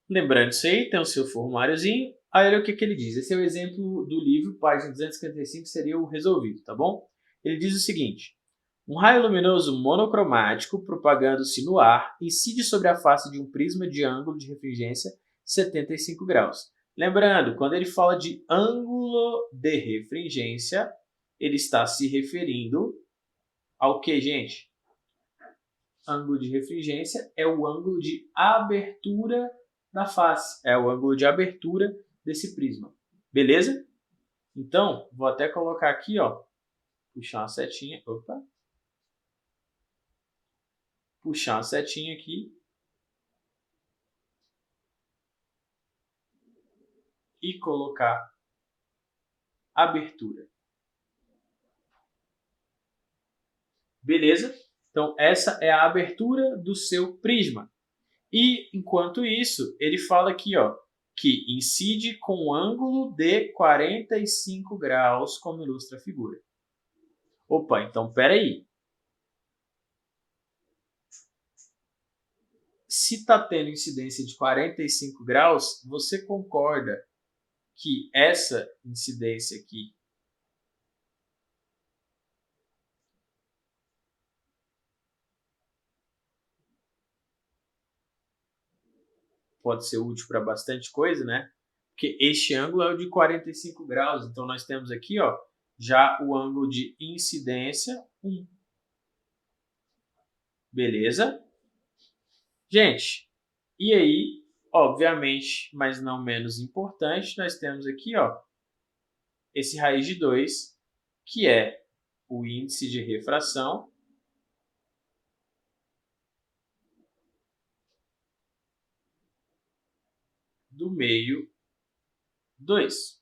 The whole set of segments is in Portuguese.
Lembrando isso aí, tem o seu formuláriozinho. Aí olha o que, que ele diz. Esse é o exemplo do livro, página 255, seria o resolvido, tá bom? Ele diz o seguinte: um raio luminoso monocromático, propagando-se no ar, incide sobre a face de um prisma de ângulo de refringência 75 graus. Lembrando, quando ele fala de ângulo de refringência, ele está se referindo ao que, gente? Ângulo de refringência é o ângulo de abertura da face, é o ângulo de abertura desse prisma. Beleza? Então, vou até colocar aqui, ó, puxar uma setinha, opa, puxar uma setinha aqui e colocar abertura. Beleza? Então, essa é a abertura do seu prisma. E, enquanto isso, ele fala aqui, ó, que incide com um ângulo de 45 graus, como ilustra a figura. Opa, então peraí. Se está tendo incidência de 45 graus, você concorda que essa incidência aqui pode ser útil para bastante coisa, né? Porque este ângulo é o de 45 graus, então nós temos aqui, ó, já o ângulo de incidência 1. Beleza? Gente, e aí, obviamente, mas não menos importante, nós temos aqui, ó, esse raiz de 2, que é o índice de refração do meio 2.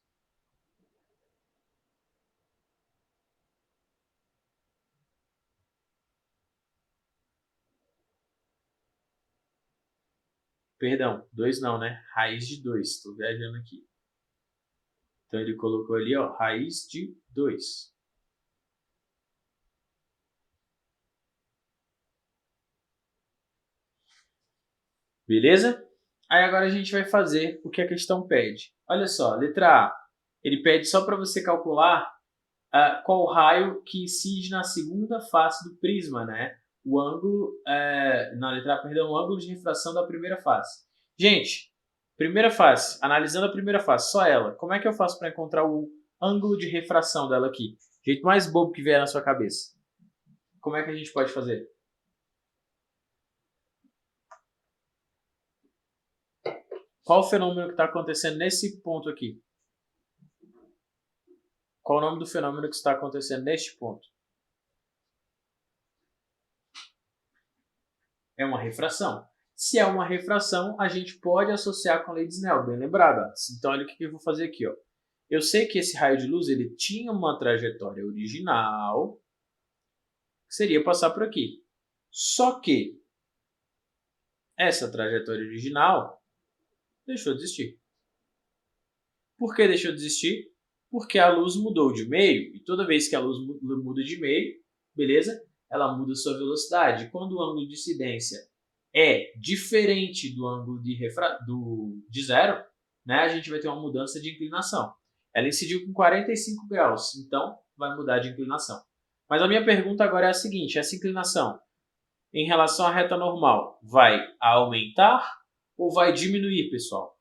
Perdão, 2 não, né? Raiz de 2. Estou viajando aqui. Então, ele colocou ali, ó, raiz de 2. Beleza? Aí agora a gente vai fazer o que a questão pede. Olha só, letra A. Ele pede só para você calcular qual raio que incide na segunda face do prisma, né? O ângulo, na letra A, perdão, o ângulo de refração da primeira face. Gente, primeira face, analisando a primeira face, só ela. Como é que eu faço para encontrar o ângulo de refração dela aqui? Jeito mais bobo que vier na sua cabeça. Como é que a gente pode fazer? Qual o fenômeno que está acontecendo nesse ponto aqui? Qual o nome do fenômeno que está acontecendo neste ponto? É uma refração. Se é uma refração, a gente pode associar com a lei de Snell, bem lembrado. Então, olha o que eu vou fazer aqui. Ó. Eu sei que esse raio de luz ele tinha uma trajetória original, que seria passar por aqui. Só que essa trajetória original deixou de existir. Por que deixou de existir? Porque a luz mudou de meio, e toda vez que a luz muda de meio, beleza? Ela muda sua velocidade. Quando o ângulo de incidência é diferente do ângulo de zero, né, a gente vai ter uma mudança de inclinação. Ela incidiu com 45 graus, então vai mudar de inclinação. Mas a minha pergunta agora é a seguinte: essa inclinação em relação à reta normal vai aumentar ou vai diminuir, pessoal?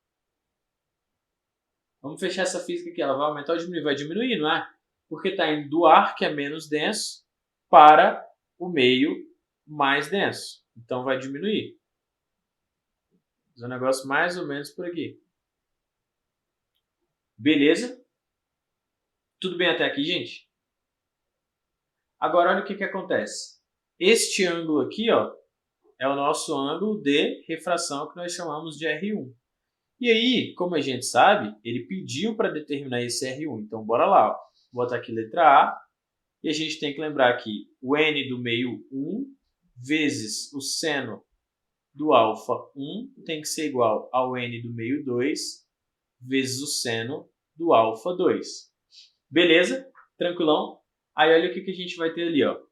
Vamos fechar essa física aqui. Ela vai aumentar ou diminuir? Vai diminuir, não é? Porque está indo do ar, que é menos denso, para o meio mais denso. Então, vai diminuir. Fazer um negócio mais ou menos por aqui. Beleza? Tudo bem até aqui, gente? Agora, olha o que acontece. Este ângulo aqui, ó, é o nosso ângulo de refração que nós chamamos de R1. E aí, como a gente sabe, ele pediu para determinar esse R1. Então, bora lá. Ó. Vou botar aqui letra A. E a gente tem que lembrar que o n do meio 1 vezes o seno do alfa 1 tem que ser igual ao n do meio 2 vezes o seno do alfa 2. Beleza? Tranquilão? Aí olha o que a gente vai ter ali, ó.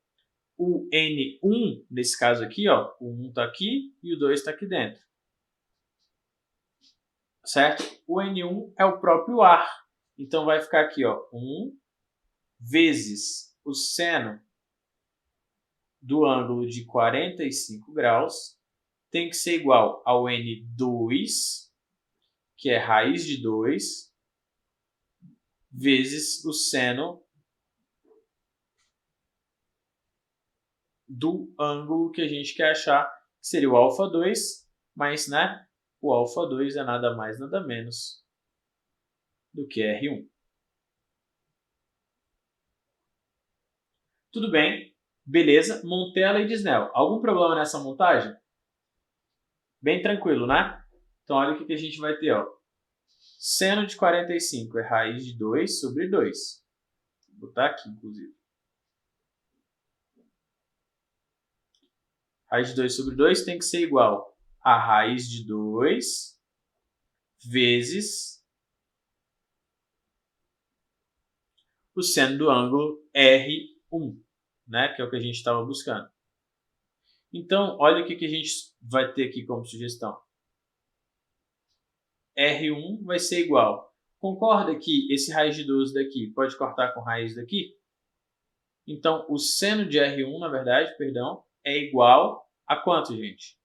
O N1, nesse caso aqui, ó, o 1 está aqui e o 2 está aqui dentro. certo? O N1 é o próprio ar. Então, vai ficar aqui, ó, 1 vezes o seno do ângulo de 45 graus tem que ser igual ao N2, que é raiz de 2, vezes o seno do ângulo que a gente quer achar, que seria o alfa2, mas né, o alfa2 é nada mais, nada menos do que R1. Tudo bem, beleza, montei a lei de Snell. Algum problema nessa montagem? Bem tranquilo, né? Então, olha o que a gente vai ter. Ó. Seno de 45 é raiz de 2 sobre 2. Vou botar aqui, inclusive. Raiz de 2 sobre 2 tem que ser igual a raiz de 2 vezes o seno do ângulo R1, né? Que é o que a gente estava buscando. Então, olha o que a gente vai ter aqui como sugestão. R1 vai ser igual. Concorda que esse raiz de 12 daqui pode cortar com raiz daqui? Então, o seno de R1, na verdade, perdão, é igual a quanto, gente?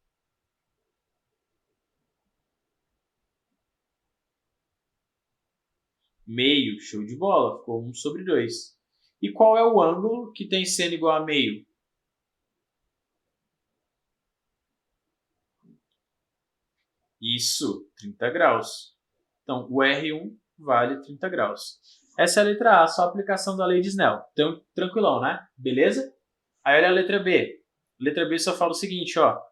Meio, show de bola, ficou 1 sobre 2. E qual é o ângulo que tem seno igual a meio? Isso, 30 graus. Então, o R1 vale 30 graus. Essa é a letra A, só a aplicação da lei de Snell. Então, tranquilão, né? Beleza? Aí olha a letra B. Letra B só fala o seguinte, ó.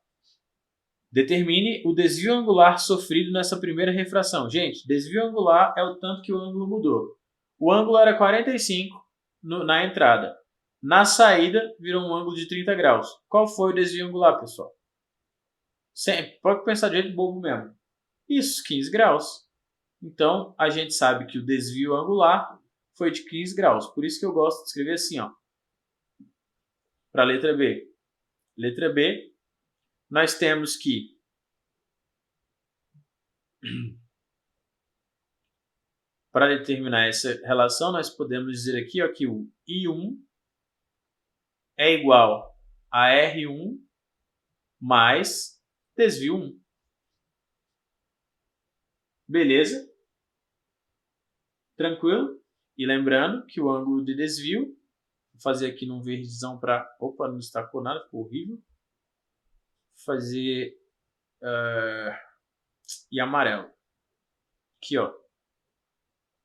Determine o desvio angular sofrido nessa primeira refração. Gente, desvio angular é o tanto que o ângulo mudou. O ângulo era 45 na entrada. Na saída, virou um ângulo de 30 graus. Qual foi o desvio angular, pessoal? Sempre. Pode pensar de jeito bobo mesmo. Isso, 15 graus. Então, a gente sabe que o desvio angular foi de 15 graus. Por isso que eu gosto de escrever assim, ó. Para a letra B. Letra B, nós temos que para determinar essa relação, nós podemos dizer aqui ó, que o I1 é igual a R1 mais desvio 1. Beleza? Tranquilo? E lembrando que o ângulo de desvio, vou fazer aqui num verdezão para... Opa, não destacou nada, ficou horrível. Vou fazer... e amarelo. Aqui, ó.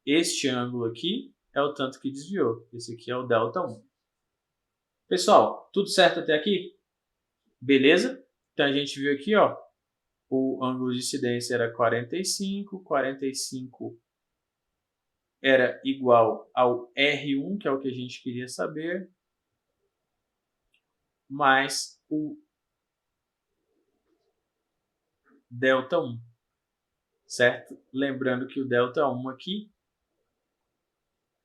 Este ângulo aqui é o tanto que desviou. Esse aqui é o ΔI. Pessoal, tudo certo até aqui? Beleza? Então a gente viu aqui, ó, o ângulo de incidência era 45, 45 era igual ao R1, que é o que a gente queria saber, mais o ΔI, certo? Lembrando que o ΔI aqui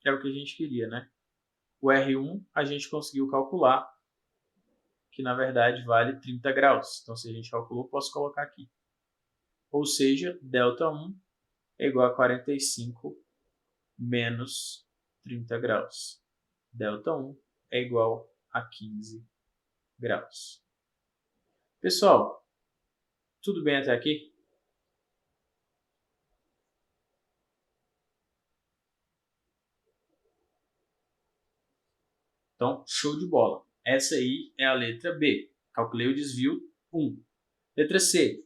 é o que a gente queria, né? O R1 a gente conseguiu calcular, que na verdade vale 30 graus. Então, se a gente calculou, posso colocar aqui. Ou seja, ΔI é igual a 45 menos 30 graus. ΔI é igual a 15 graus. Pessoal, tudo bem até aqui? Então, show de bola. Essa aí é a letra B. Calculei o desvio 1. Letra C.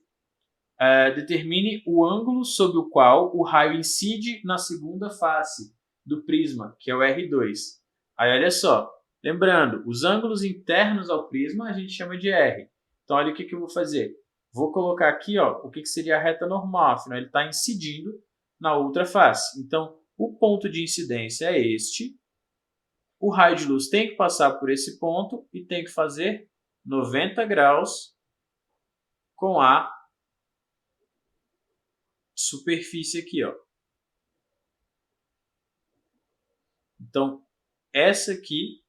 Determine o ângulo sob o qual o raio incide na segunda face do prisma, que é o R2. Aí, olha só. Lembrando, os ângulos internos ao prisma a gente chama de R. Então, olha o que eu vou fazer. Vou colocar aqui ó, o que seria a reta normal, afinal ele está incidindo na outra face. Então, o ponto de incidência é este. O raio de luz tem que passar por esse ponto e tem que fazer 90 graus com a superfície aqui. Ó. Então, essa aqui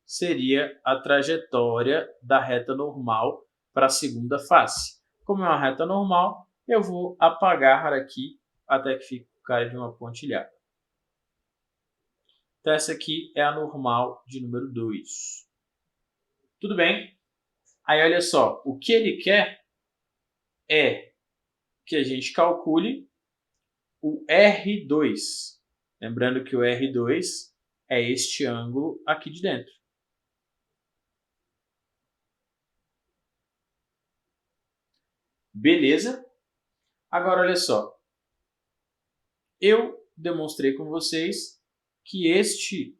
seria a trajetória da reta normal para a segunda face. Como é uma reta normal, eu vou apagar aqui até que fique o cara de uma pontilhada. Então, essa aqui é a normal de número 2. Tudo bem? Aí, olha só, o que ele quer é que a gente calcule o R2. Lembrando que o R2 é este ângulo aqui de dentro. Beleza? Agora, olha só. Eu demonstrei com vocês que este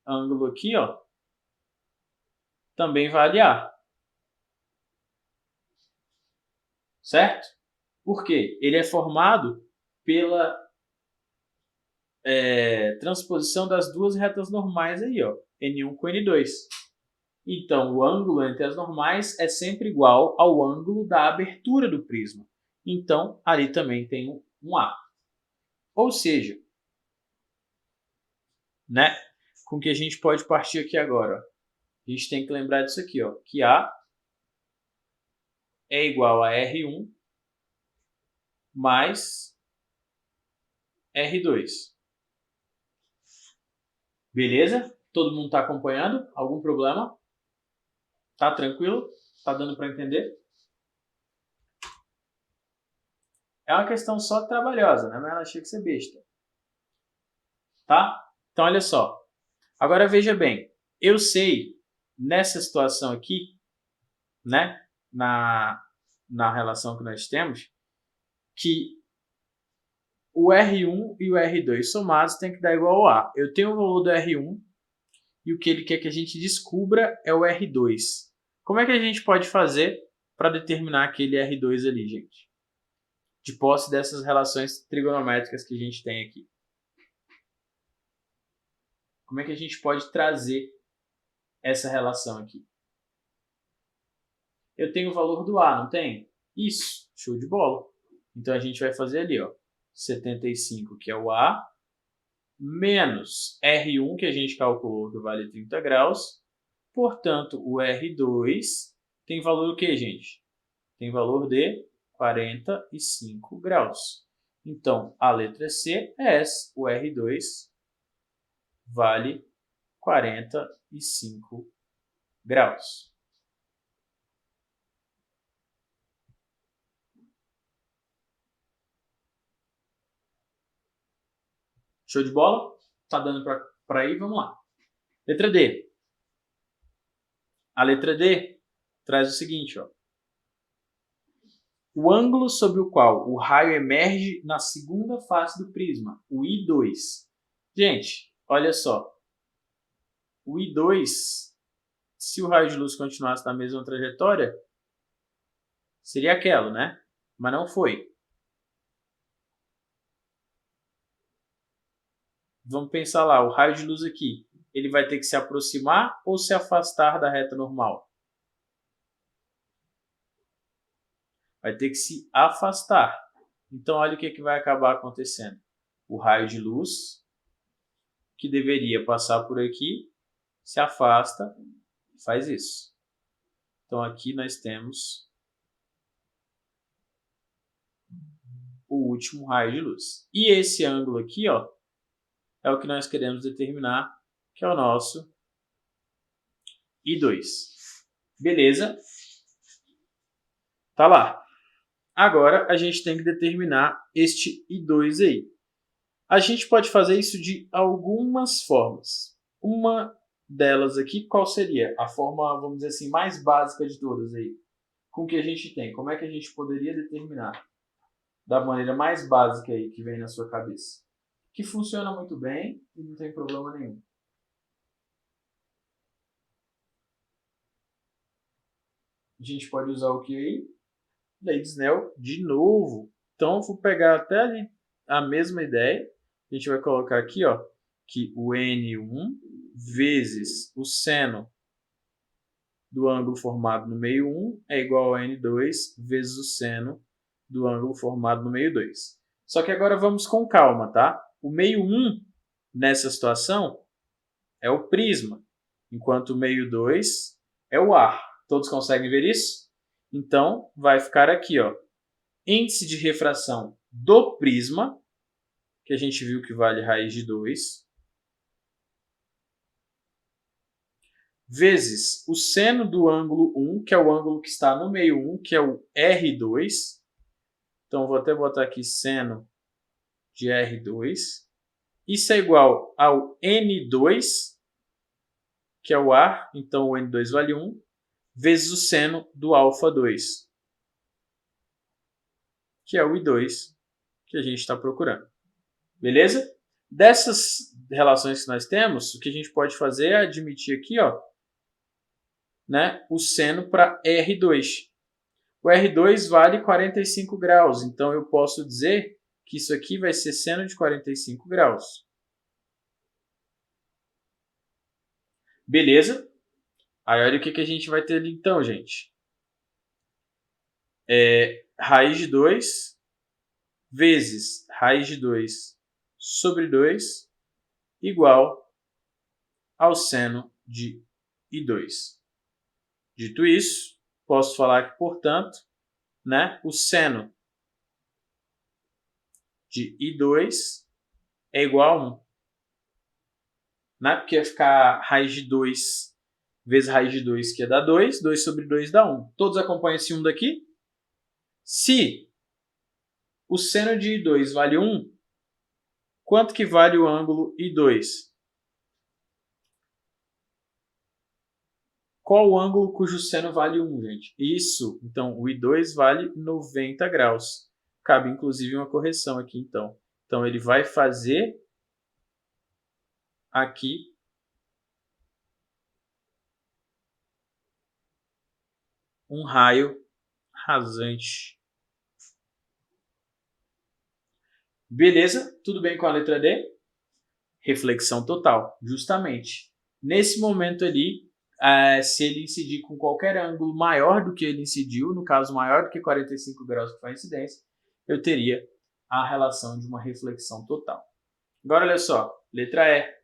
ângulo aqui, ó, também vale A. Certo? Por quê? Ele é formado pela transposição das duas retas normais aí, ó, N1 com N2. Então, o ângulo entre as normais é sempre igual ao ângulo da abertura do prisma. Então, ali também tem um A. Ou seja, né, com que a gente pode partir aqui agora? Ó. A gente tem que lembrar disso aqui, ó, que A é igual a R1 mais R2. Beleza? Todo mundo está acompanhando? Algum problema? Tá tranquilo? Tá dando para entender? É uma questão só trabalhosa, né? Mas ela tinha que ser besta. Tá? Então, olha só. Agora, veja bem. Eu sei, nessa situação aqui, né? Na relação que nós temos, que o R1 e o R2 somados tem que dar igual ao A. Eu tenho o valor do R1 e o que ele quer que a gente descubra é o R2. Como é que a gente pode fazer para determinar aquele R2 ali, gente? De posse dessas relações trigonométricas que a gente tem aqui. Como é que a gente pode trazer essa relação aqui? Eu tenho o valor do A, não tem? Isso, show de bola. Então a gente vai fazer ali, ó, 75, que é o A, menos R1, que a gente calculou que vale 30 graus. Portanto, o R2 tem valor o que, gente? Tem valor de 45 graus. Então, a letra C é essa. O R2 vale 45 graus. Show de bola? Tá dando para ir? Vamos lá. Letra D. A letra D traz o seguinte, ó. O ângulo sobre o qual o raio emerge na segunda face do prisma, o I2. Gente, olha só. O I2, se o raio de luz continuasse na mesma trajetória, seria aquela, né? Mas não foi. Vamos pensar lá, o raio de luz aqui, ele vai ter que se aproximar ou se afastar da reta normal? Vai ter que se afastar. Então, olha o que vai acabar acontecendo. O raio de luz, que deveria passar por aqui, se afasta e faz isso. Então, aqui nós temos o último raio de luz. E esse ângulo aqui, ó, é o que nós queremos determinar, que é o nosso I2. Beleza? Tá lá. Agora, a gente tem que determinar este I2 aí. A gente pode fazer isso de algumas formas. Uma delas aqui, qual seria? A forma, vamos dizer assim, mais básica de todas aí. Com o que a gente tem. Como é que a gente poderia determinar? Da maneira mais básica aí que vem na sua cabeça. Que funciona muito bem e não tem problema nenhum. A gente pode usar o que aí? Lei de Snell de novo. Então, vou pegar até ali a mesma ideia. A gente vai colocar aqui, ó, que o N1 vezes o seno do ângulo formado no meio 1 é igual a N2 vezes o seno do ângulo formado no meio 2. Só que agora vamos com calma, tá? O meio 1, nessa situação, é o prisma. enquanto o meio 2 é o ar. Todos conseguem ver isso? Então, vai ficar aqui, ó, índice de refração do prisma, que a gente viu que vale raiz de 2, vezes o seno do ângulo 1, que é o ângulo que está no meio 1, que é o R2. Então, vou até botar aqui seno de R2. Isso é igual ao N2, que é o ar, então o N2 vale 1, vezes o seno do alfa 2, que é o I2 que a gente está procurando. Beleza? Dessas relações que nós temos, o que a gente pode fazer é admitir aqui, ó, né, o seno para R2. O R2 vale 45 graus, então eu posso dizer que isso aqui vai ser seno de 45 graus. Beleza? Aí olha o que a gente vai ter ali então, gente. Raiz de 2 vezes raiz de 2 sobre 2 igual ao seno de I2. Dito isso, posso falar que, portanto, né, o seno de I2 é igual a 1. Né? Porque ia ficar raiz de 2 vezes raiz de 2, que ia dar 2. 2 sobre 2 dá 1. Todos acompanham esse 1 daqui? Se o seno de I2 vale 1, quanto que vale o ângulo I2? Qual o ângulo cujo seno vale 1, gente? Isso. Então, o I2 vale 90 graus. Cabe, inclusive, uma correção aqui, então. Então, ele vai fazer aqui um raio rasante. Beleza? Tudo bem com a letra D? Reflexão total, justamente. Nesse momento ali, se ele incidir com qualquer ângulo maior do que ele incidiu, no caso maior do que 45 graus que foi a incidência, eu teria a relação de uma reflexão total. Agora, olha só, letra E.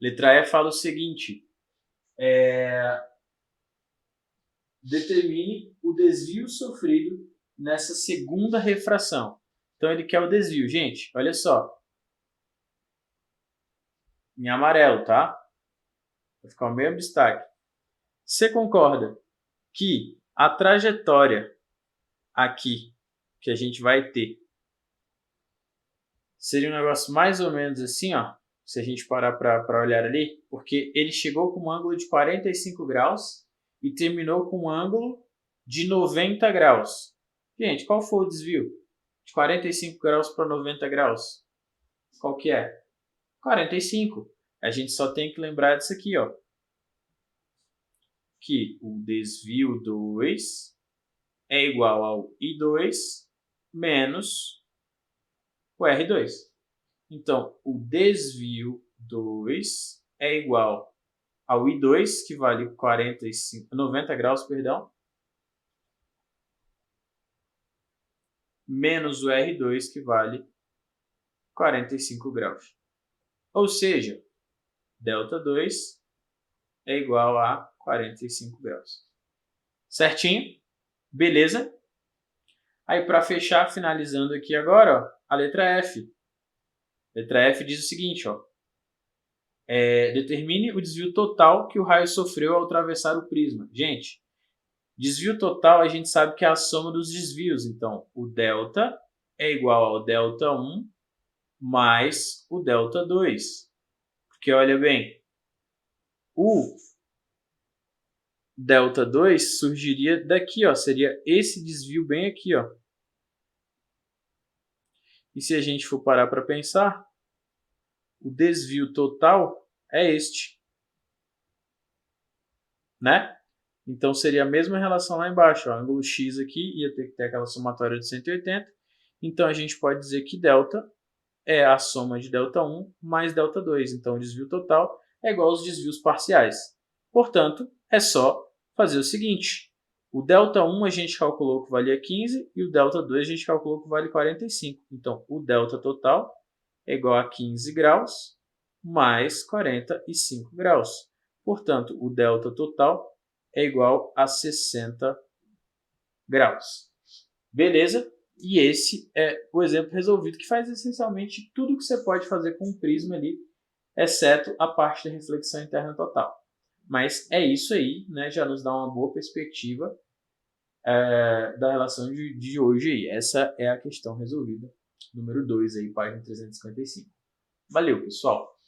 Letra E fala o seguinte, determine o desvio sofrido nessa segunda refração. Então, ele quer o desvio. Gente, olha só. Em amarelo, tá? Vai ficar o mesmo destaque. Você concorda que a trajetória aqui que a gente vai ter seria um negócio mais ou menos assim, ó, se a gente parar para olhar ali, porque ele chegou com um ângulo de 45 graus e terminou com um ângulo de 90 graus. Gente, qual foi o desvio? De 45 graus para 90 graus. Qual que é? 45. A gente só tem que lembrar disso aqui, ó, que o desvio 2 é igual ao I2 menos o R2. Então, o desvio 2 é igual ao I2, que vale 90 graus, perdão, menos o R2, que vale 45 graus. Ou seja, ΔH2 é igual a 45 graus. Certinho? Beleza? Aí, para fechar, finalizando aqui agora, ó, a letra F. A letra F diz o seguinte, ó, determine o desvio total que o raio sofreu ao atravessar o prisma. Gente, desvio total a gente sabe que é a soma dos desvios. Então, o delta é igual ao ΔH1 mais o ΔH2. Porque, olha bem, o ΔH2 surgiria daqui, ó, seria esse desvio bem aqui, ó. E se a gente for parar para pensar, o desvio total é este, né? Então, seria a mesma relação lá embaixo. Ó, ângulo x aqui ia ter que ter aquela somatória de 180. Então, a gente pode dizer que delta é a soma de ΔH1 mais ΔH2. Então, o desvio total é igual aos desvios parciais. Portanto, é só fazer o seguinte. O ΔH1 a gente calculou que valia 15 e o ΔH2 a gente calculou que vale 45. Então, o delta total é igual a 15 graus mais 45 graus. Portanto, o delta total é igual a 60 graus. Beleza? E esse é o exemplo resolvido, que faz essencialmente tudo que você pode fazer com um prisma ali, exceto a parte da reflexão interna total. Mas é isso aí, né? Já nos dá uma boa perspectiva da relação de hoje aí. Essa é a questão resolvida, número 2 aí, página 355. Valeu, pessoal!